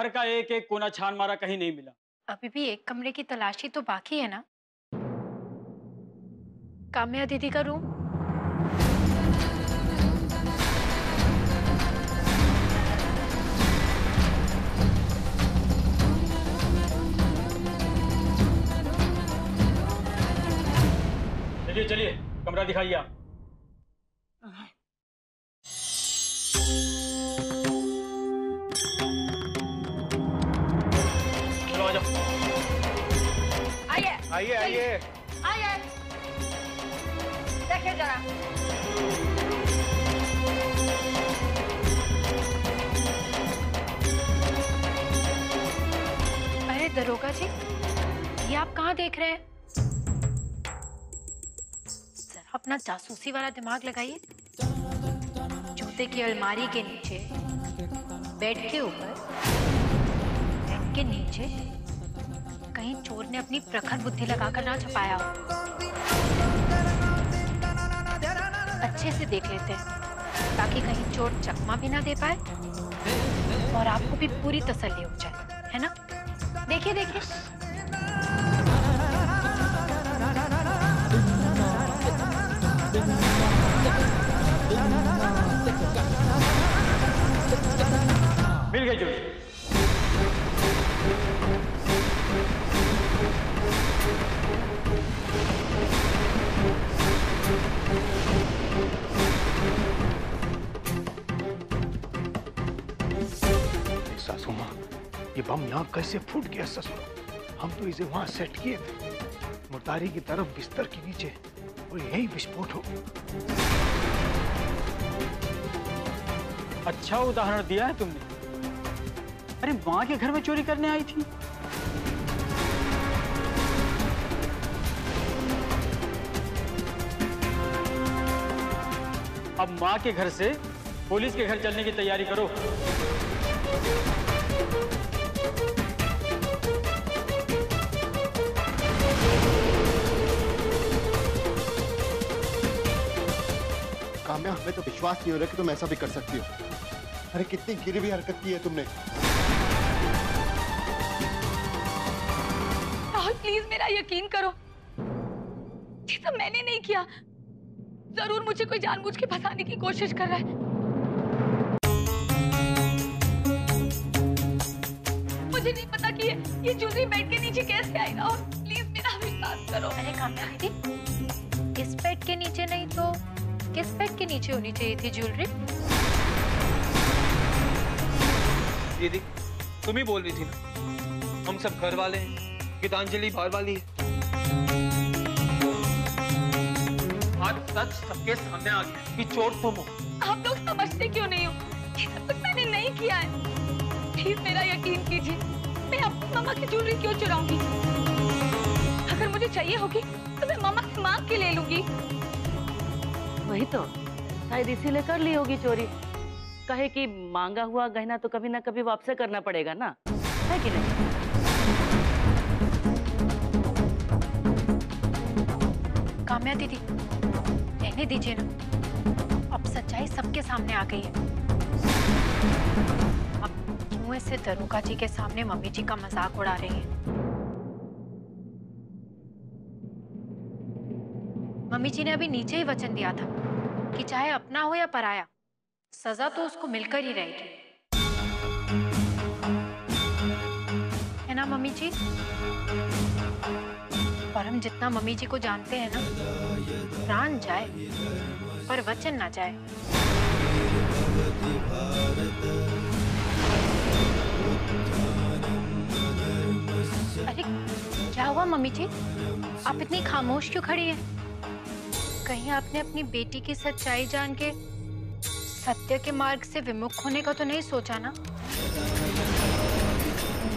घर का एक एक कोना छान मारा, कहीं नहीं मिला। अभी भी एक कमरे की तलाशी तो बाकी है ना? काम्या दीदी का रूम? चलिए चलिए, कमरा दिखाइए आप। चलो आ जाओ। आइए आइए आइए। आइए, देखिए जरा। अरे दरोगा जी, ये आप कहाँ देख रहे हैं? जरा अपना जासूसी वाला दिमाग लगाइए। जूते की अलमारी के नीचे, बेड के ऊपर, बेड के नीचे कहीं चोर ने अपनी प्रखर बुद्धि लगाकर ना छुपाया हो। अच्छे से देख लेते हैं ताकि कहीं चोर चकमा भी ना दे पाए और आपको भी पूरी तसल्ली हो जाए, है ना? देखिए देखिए। मिल गई चोरी। सासू माँ, ये बम यहाँ कैसे फूट गया ससुर? हम तो इसे वहां सेट किए थे, मुर्दारी की तरफ बिस्तर के नीचे, और यही विस्फोट हो। अच्छा उदाहरण दिया है तुमने। अरे माँ के घर में चोरी करने आई थी। अब माँ के घर से पुलिस के घर चलने की तैयारी करो। काम्या, हमें तो विश्वास नहीं हो रहा कि तुम ऐसा भी कर सकती हो। अरे कितनी गिरी हुई हरकत की है तुमने। राहुल प्लीज मेरा यकीन करो, ये सब मैंने नहीं किया। जरूर मुझे कोई जानबूझ के फंसाने की कोशिश कर रहा है। मुझे नहीं पता कि ये ज्वेलरी बेड के नीचे कैसे आई। राहुल प्लीज मेरा विश्वास करो। अरे काम्या दीदी, इस बेड के नीचे नहीं तो किस बेड के नीचे होनी चाहिए थी ज्वेलरी? दीदी तुम ही बोल रही थी ना, हम सब घर वाले हैं, गीतांजलि बाहर वाली है। आज सच सबके सामने आ गया कि चोर तुम हो। आप लोग समझते क्यों नहीं हो? ये सब कुछ मैंने नहीं किया है। प्लीज मेरा यकीन कीजिए, मैं अपनी मामा की ज्वेलरी क्यों चुराऊंगी? अगर मुझे चाहिए होगी तो मैं मामा से मांग के ले लूंगी। वही तो, शायद इसीलिए कर ली होगी चोरी। कहे कि मांगा हुआ गहना तो कभी ना कभी वापस करना पड़ेगा ना, है कि नहीं? काम्या दीदी रहने दीजिए ना, अब सच्चाई सबके सामने आ गई है। अब क्यों ऐसे दरोगा जी के सामने मम्मी जी का मजाक उड़ा रही है? मम्मी जी ने अभी नीचे ही वचन दिया था कि चाहे अपना हो या पराया, सजा तो उसको मिलकर ही रहेगी, है ना मम्मी जी? और हम जितना मम्मी जी को जानते हैं ना, प्राण जाए पर वचन ना जाए। अरे क्या हुआ मम्मी जी, आप इतनी खामोश क्यों खड़ी हैं? कहीं आपने अपनी बेटी की सच्चाई जान के सत्य के मार्ग से विमुख होने का तो नहीं सोचा ना?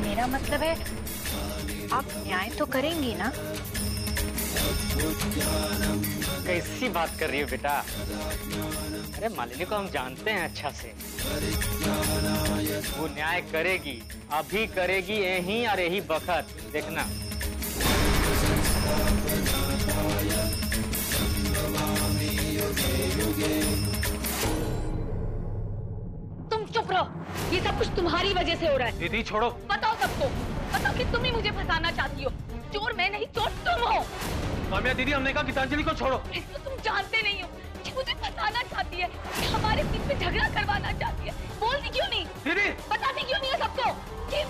मेरा मतलब है आप न्याय तो करेंगी ना? कैसी बात कर रही हो बेटा? अरे मालिनी को हम जानते हैं अच्छा से, वो न्याय करेगी, अभी करेगी, यही और यही बखत देखना। तुम चुप रहो। ये सब कुछ तुम्हारी वजह से हो रहा है। दीदी छोड़ो। बताओ सबको, बताओ कि तुम ही मुझे फंसाना चाहती हो। चोर मैं नहीं, चोर तुम हो। काम्या दीदी, हमने कहा गीतांजलि को छोड़ो। इसको तुम जानते नहीं हो कि मुझे फंसाना चाहती है, कि हमारे बीच में झगड़ा करवाना चाहती है। बोलती क्यों नहीं? दीदी बताती क्यों नहीं है सबको कि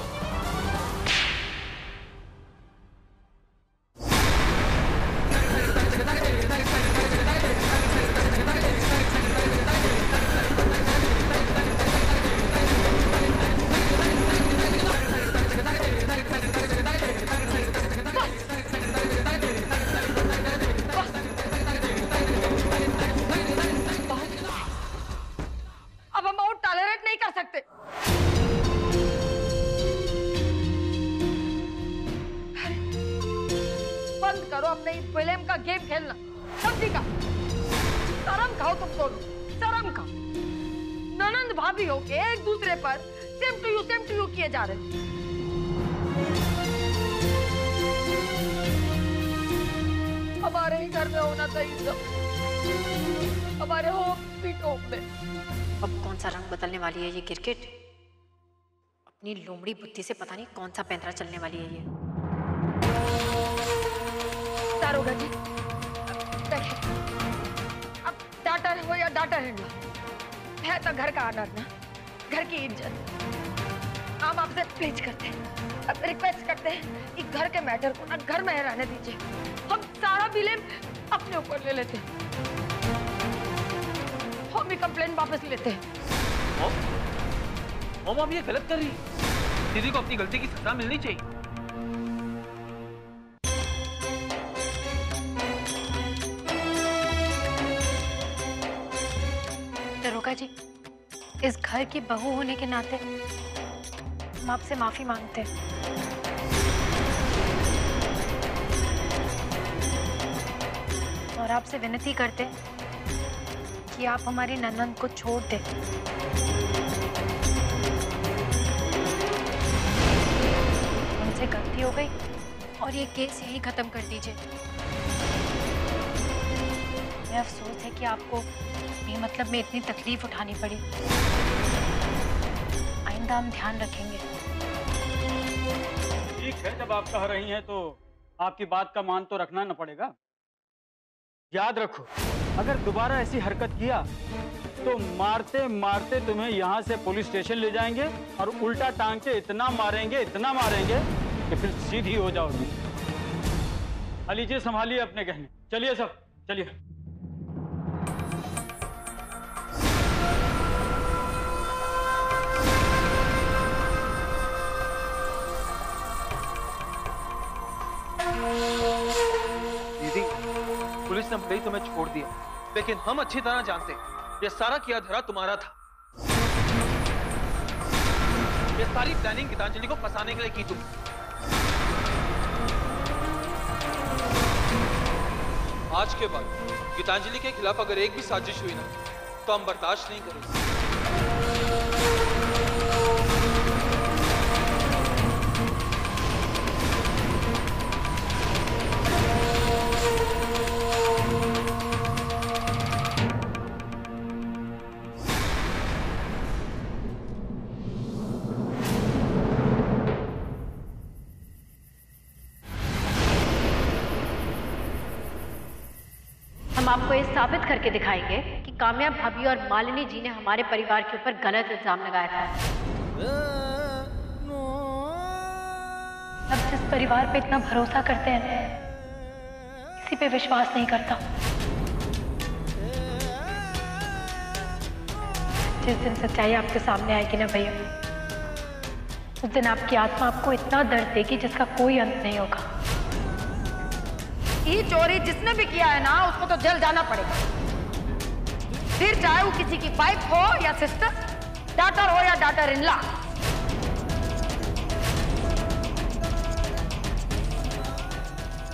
अब हम और टॉलरेट नहीं कर सकते। बंद करो अपने इस फिल्म का गेम खेलना, समझी का? शर्म खाओ तुम दोनों, शर्म खाओ। ननंद भाभी हो के एक दूसरे पर सेम टू यू किए जा रहे हो। हमारे ही घर में होना चाहिए सब, हमारे होम स्वीट होम में। अब कौन सा रंग बदलने वाली है ये क्रिकेट? अपनी लोमड़ी बुद्धि से पता नहीं कौन सा पैंतरा चलने वाली है ये। दारोगा जी, देखिए, अब डाटर हो या डाटर है तो घर का ऑनर ना, घर की इज्जत। हम आपसे प्लीज करते हैं, अब रिक्वेस्ट करते हैं कि घर के मैटर को ना घर में रहने दीजिए। हम सारा ब्लेम अपने ऊपर ले लेते हैं, हम भी कंप्लेंट वापस लेते हैं। मॉम अब ये गलत कर रही है। दीदी को अपनी गलती की सजा मिलनी चाहिए। दरोगा जी, इस घर की बहू होने के नाते हम आपसे माफी मांगते हैं। और आपसे विनती करते हैं कि आप हमारी ननंद को छोड़ दें। उनसे गलती हो गई और ये केस यहीं खत्म कर दीजिए। हमें अफसोस है कि आपको मतलब में इतनी तकलीफ उठानी पड़ी। आइंदा हम ध्यान रखेंगे। ठीक है, जब आप कह रही हैं तो आपकी बात का मान तो रखना न पड़ेगा। याद रखो, अगर दोबारा ऐसी हरकत किया तो मारते मारते तुम्हें यहाँ से पुलिस स्टेशन ले जाएंगे और उल्टा टांग के इतना मारेंगे कि फिर सीधी हो जाओगी। लीजिए, संभालिए अपने गहने। चलिए सब, चलिए। दीदी, पुलिस ने भले ही तुम्हें छोड़ दिया, लेकिन हम अच्छी तरह जानते ये सारा किया धरा तुम्हारा था। ये सारी प्लानिंग गीतांजलि को फंसाने के लिए की तुम। आज के बाद गीतांजलि के खिलाफ अगर एक भी साजिश हुई ना, तो हम बर्दाश्त नहीं करेंगे। हम आपको ये साबित करके दिखाएंगे कि काम्या भाभी और मालिनी जी ने हमारे परिवार के ऊपर गलत इल्जाम लगाया था। अब जिस परिवार पे इतना भरोसा करते हैं, किसी पे विश्वास नहीं करता। जिस दिन सच्चाई आपके सामने आएगी ना भैया, उस दिन आपकी आत्मा आपको इतना दर्द देगी जिसका कोई अंत नहीं होगा। ये चोरी जिसने भी किया है ना, उसको तो जेल जाना पड़ेगा। फिर चाहे वो किसी की वाइफ हो या सिस्टर, डॉटर हो या डॉटर इन लॉ।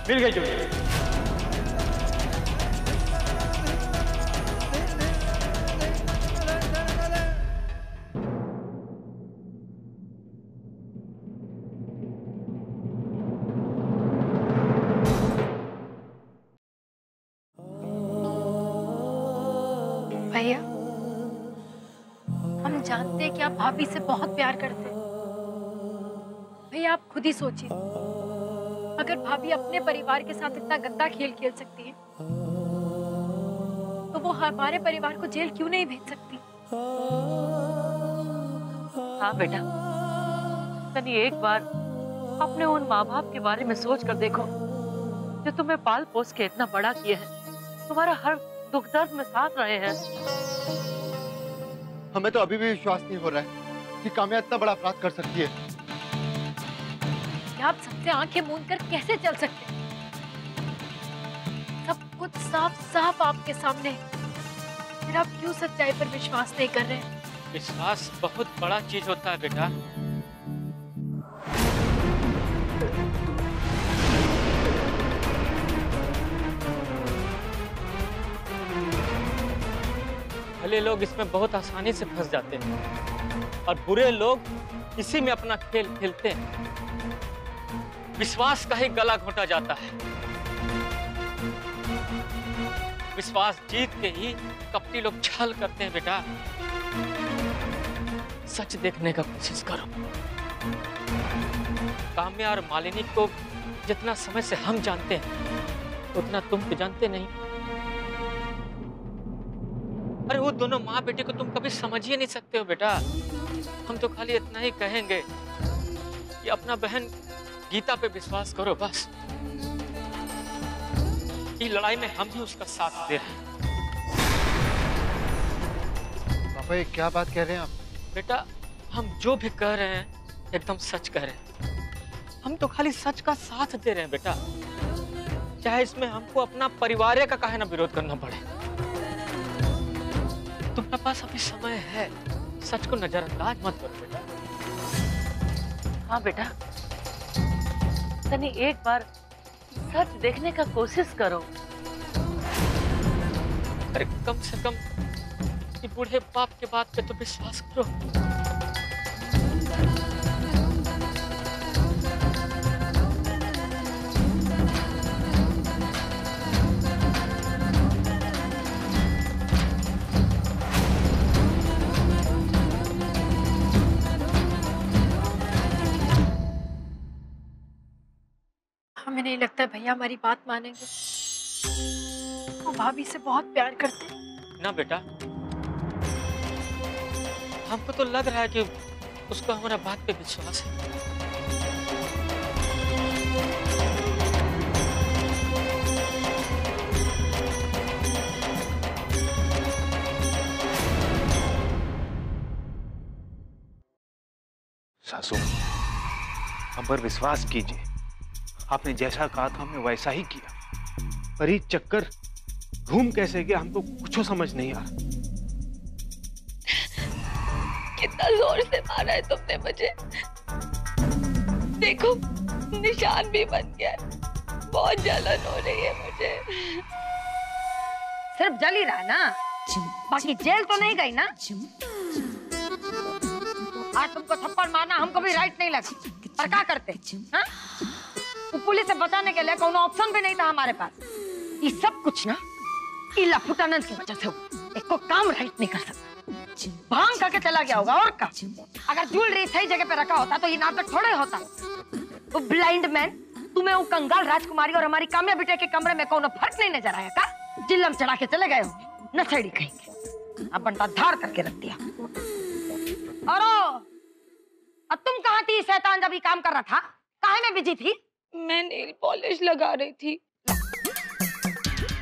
मिल गई चोरी। भैया, हम जानते हैं कि आप भाभी से बहुत प्यार करते हैं। भैया आप खुद ही सोचिए, अगर भाभी अपने परिवार के साथ इतना गंदा खेल खेल सकती है तो वो हमारे परिवार को जेल क्यों नहीं भेज सकती? हाँ बेटा, तनी एक बार अपने उन माँ बाप के बारे में सोच कर देखो जो तुम्हें पाल पोस के इतना बड़ा किए हैं, तुम्हारा हर दुख दर्द में साथ रहे हैं। हमें तो अभी भी विश्वास नहीं हो रहा है कि काम्या इतना बड़ा अपराध कर सकती है। क्या आप सबसे आंखें मूंद कर कैसे चल सकते हैं? सब कुछ साफ साफ आपके सामने है। फिर आप क्यों सच्चाई पर विश्वास नहीं कर रहे हैं? विश्वास बहुत बड़ा चीज होता है बेटा। भले लोग इसमें बहुत आसानी से फंस जाते हैं और बुरे लोग इसी में अपना खेल खेलते हैं। विश्वास का ही गला घोटा जाता है। विश्वास जीत के ही कपटी लोग छल करते हैं बेटा। सच देखने का कोशिश करो। काम्या और मालिनी को जितना समय से हम जानते हैं उतना तुम तो जानते नहीं। अरे वो दोनों माँ बेटे को तुम कभी समझ ही नहीं सकते हो बेटा। हम तो खाली इतना ही कहेंगे कि अपना बहन गीता पे विश्वास करो बस। इस लड़ाई में हम भी उसका साथ दे रहे हैं। पापा ये क्या बात कह रहे हैं आप? बेटा हम जो भी कह रहे हैं एकदम सच कह रहे हैं। हम तो खाली सच का साथ दे रहे हैं बेटा, चाहे इसमें हमको अपना परिवार का काहे ना विरोध करना पड़े। तुम्हारे पास अभी समय है, सच को नजरअंदाज मत करो बेटा। हाँ बेटा, तनी एक बार सच देखने का कोशिश करो। अरे कम से कम ये बूढ़े बाप के बात पे तो विश्वास करो। हमें नहीं लगता भैया हमारी बात मानेंगे। वो भाभी से बहुत प्यार करते हैं। ना बेटा, हमको तो लग रहा है कि उसको हमारा बात पे विश्वास है। सासू, हम पर विश्वास कीजिए। आपने जैसा कहा था हमने वैसा ही किया। पर ये चक्कर घूम कैसे गया हमको कुछ समझ नहीं आ रहा। कितना जोर से मारा है तुमने मुझे। देखो निशान भी बन गया है। बहुत जलन हो रही है मुझे। सिर्फ जल ही रहा ना, बाकी जेल तो नहीं गई ना। आज तुमको थप्पड़ मारना हमको भी राइट नहीं लगा, पर क्या करते? हाँ? वो पुलिस से बचाने के लिए कोई ऑप्शन भी नहीं था हमारे पास। ये सब कुछ ना इला फुटानंद की वजह से हुआ। एक को काम राइट नहीं कर सकता, भांग करके चला गया होगा। और का अगर ज्वेलरी सही जगह पे रखा होता तो ये नाटक थोड़े होता। वो ब्लाइंड मैन, तुम्हें वो कंगाल राजकुमारी और हमारी काम्या बेटे के कमरे में कोनो फर्क नहीं नजर आया का? जिल्लम चढ़ा के चले गए हो नशेड़ी कहीं। अब बंटा धार करके रख दिया। और अब तुम कहाँ थी शैतान जब ये काम कर रहा था? काहे में बिजी थी? मैं नेल पॉलिश लगा रही थी।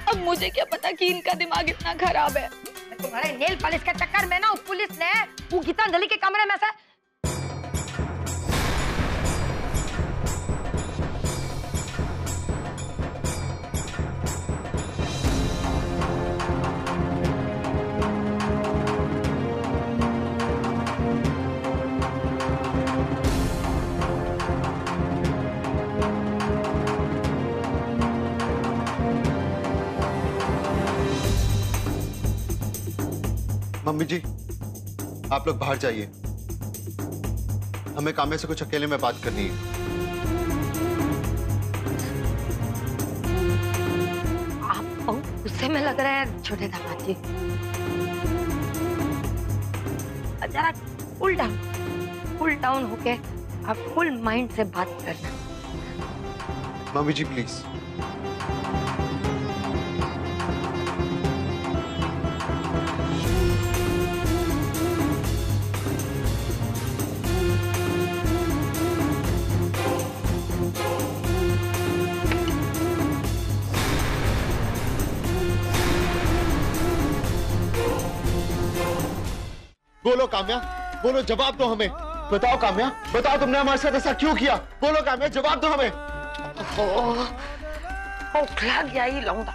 अब मुझे क्या पता कि इनका दिमाग इतना खराब है। तुम्हारे नेल पॉलिश के चक्कर में ना पुलिस ने वो गीतांजलि के कमरे में से मम्मी जी, आप लोग बाहर जाइए। हमें काम्या से कुछ अकेले में बात करनी है। आप बहुत गुस्से में लग रहे हैं छोटे दामाद जी। जरा कूल डाउन होके आप फुल माइंड से बात करना। Mummy ji please. बोलो काम्या, बोलो, जवाब दो हमें। बताओ काम्या, बताओ तुमने हमारे साथ ऐसा क्यों किया? बोलो काम्या, जवाब दो हमें। खिला गया ही लौंडा,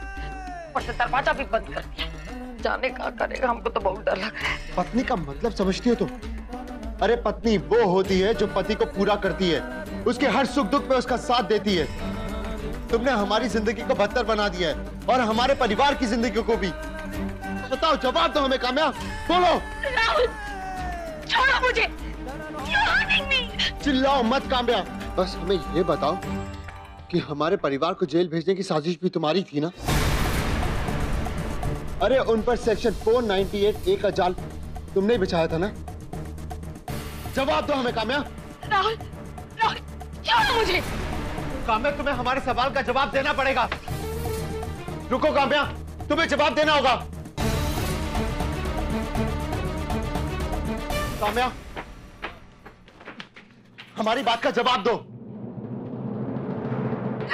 और से दरवाजा भी बंद कर दिया। जाने का करेगा, हमको तो बहुत डर लग रहा है। पत्नी का मतलब समझती हो तुम? अरे पत्नी वो होती है जो पति को पूरा करती है, उसके हर सुख दुख में उसका साथ देती है। तुमने हमारी जिंदगी को बदतर बना दिया है और हमारे परिवार की जिंदगी को भी। बताओ, जवाब दो हमें काम्या, बोलो। राहुल, छोड़ो मुझे। चिल्लाओ मत काम्या, बस हमें ये बताओ कि हमारे परिवार को जेल भेजने की साजिश भी तुम्हारी थी ना? अरे उन पर सेक्शन 498A का जाल तुमने ही बिछाया था ना? जवाब दो हमें काम्या। राहुल, राहुल, छोड़ो मुझे। काम्या, तुम्हें हमारे सवाल का जवाब देना पड़ेगा। रुको काम्या, तुम्हें जवाब देना होगा। काम्या, हमारी बात का जवाब दो।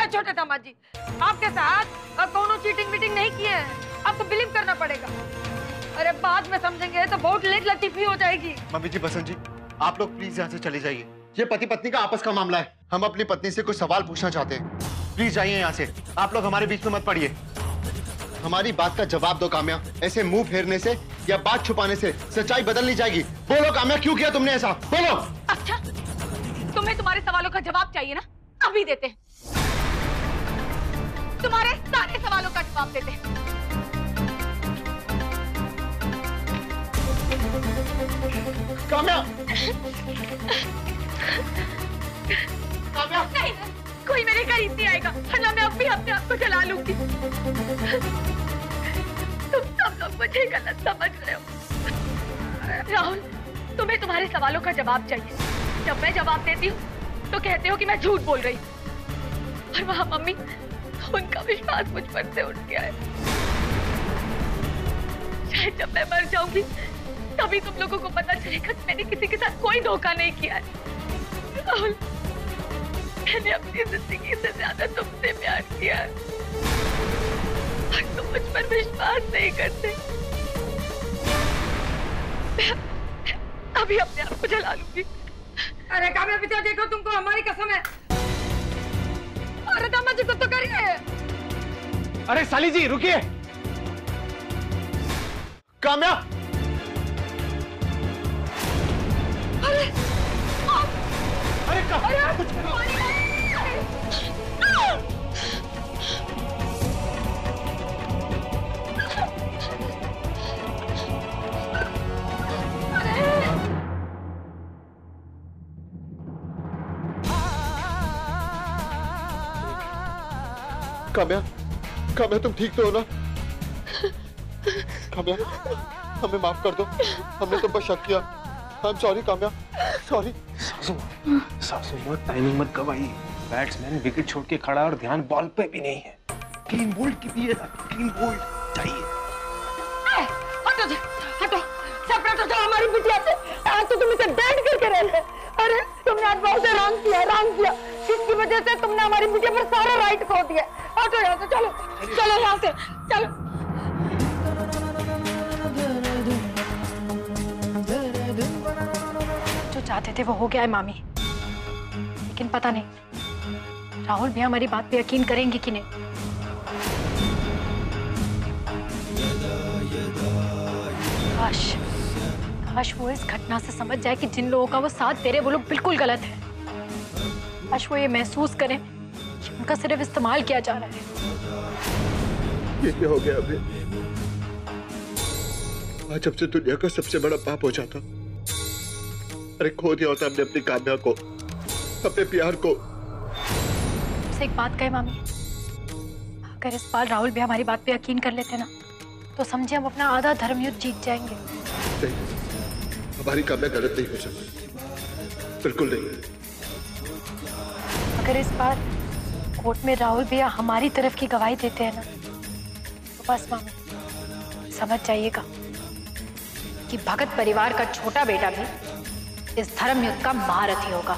छोटे दामाद जी, आपके साथ कोनो चीटिंग मीटिंग नहीं किए हैं, आपको बिलीव करना पड़ेगा। अरे बाद में समझेंगे तो बहुत लेट लतीफी हो जाएगी। मम्मी जी, बसंत जी, आप लोग प्लीज यहाँ से चले जाइए। ये पति पत्नी का आपस का मामला है। हम अपनी पत्नी से कुछ सवाल पूछना चाहते हैं। प्लीज जाइए यहाँ से। आप लोग हमारे बीच में मत पड़िए। हमारी बात का जवाब दो काम्या। ऐसे मुंह फेरने से या बात छुपाने से सच्चाई बदल नहीं जाएगी। बोलो काम्या, क्यों किया तुमने ऐसा? बोलो। अच्छा, तुम्हें तुम्हारे सवालों का जवाब चाहिए ना? अभी देते हैं। तुम्हारे सारे सवालों का जवाब देते हैं। काम्या, काम्या, नहीं, कोई मेरे करीब नहीं आएगा, वरना मैं अब भी अपने आप को जला लूंगी। तुम सब लोग मुझे गलत समझ रहे हो। राहुल, तुम्हें तुम्हारे सवालों का जवाब चाहिए। जब मैं जवाब देती हूँ तो कहते हो कि मैं झूठ बोल रही हूँ, और वहाँ मम्मी, उनका विश्वास मुझ पर से उठ गया है। शायद जब मैं मर जाऊंगी तभी तुम लोगों को पता चलेगा कि मैंने किसी के साथ कोई धोखा नहीं किया है। राहुल, मैंने अपनी जिंदगी से ज्यादा तुमसे प्यार किया है और तुम मुझ पर विश्वास नहीं करते। मैं अभी अपने आप को जला लूंगी। अरे काम्या पिता, देखो तुमको हमारी कसम है। अरे दामाद जी, कुछ तो करिए। अरे साली जी रुकिए। काम्या, अरे काम्या, काम्या, तुम ठीक तो हो ना? काम्या, हमें माफ कर दो, हमने तुम पर शक किया। I am sorry Kamya, sorry. सासू माँ, टाइमिंग मत गवाइए। बैट्समैन विकेट छोड़ के खड़ा और ध्यान बॉल पे भी नहीं है। क्लीन बोल्ड कीजिए, क्लीन बोल्ड चाहिए। हटो जी, हटो, सेपरेट हो जाओ हमारी बिटिया से। आज तो तुम इसे डेड करके रह ले। अरे तुमने आज बहुत रॉन्ग किया, रॉन्ग किया। इसकी वजह से तुमने हमारी बिटिया पर सारा राइट खो दिया। हटो यहाँ से, चलो, चलो यहाँ से, चलो। जो चाहते थे वो हो गया है मामी, लेकिन पता नहीं राहुल भी हमारी बात पे यकीन करेंगे कि नहीं। काश काश वो इस घटना से समझ जाए कि जिन लोगों का वो साथ दे रहे वो लोग बिल्कुल गलत है। काश वो ये महसूस करें कि उनका सिर्फ इस्तेमाल किया जा रहा है। ये क्या हो गया अभी? आज सबसे दुनिया का सबसे बड़ा पाप हो जाता। अरे खो दिया होता हमने अपनी काम्या को, अपने प्यार को। से एक बात कहे मामी, अगर इस बार राहुल भी हमारी बात पे यकीन कर लेते ना, तो समझे हम अपना आधा धर्म युद्ध जीत जाएंगे। हमारी काम्या गलत नहीं हो सकती, बिल्कुल नहीं। अगर इस बार कोर्ट में राहुल भैया हमारी तरफ की गवाही देते हैं ना, तो बस मामी समझ जाइएगा कि भगत परिवार का छोटा बेटा भी इस धर्म युद्ध का महारथी होगा।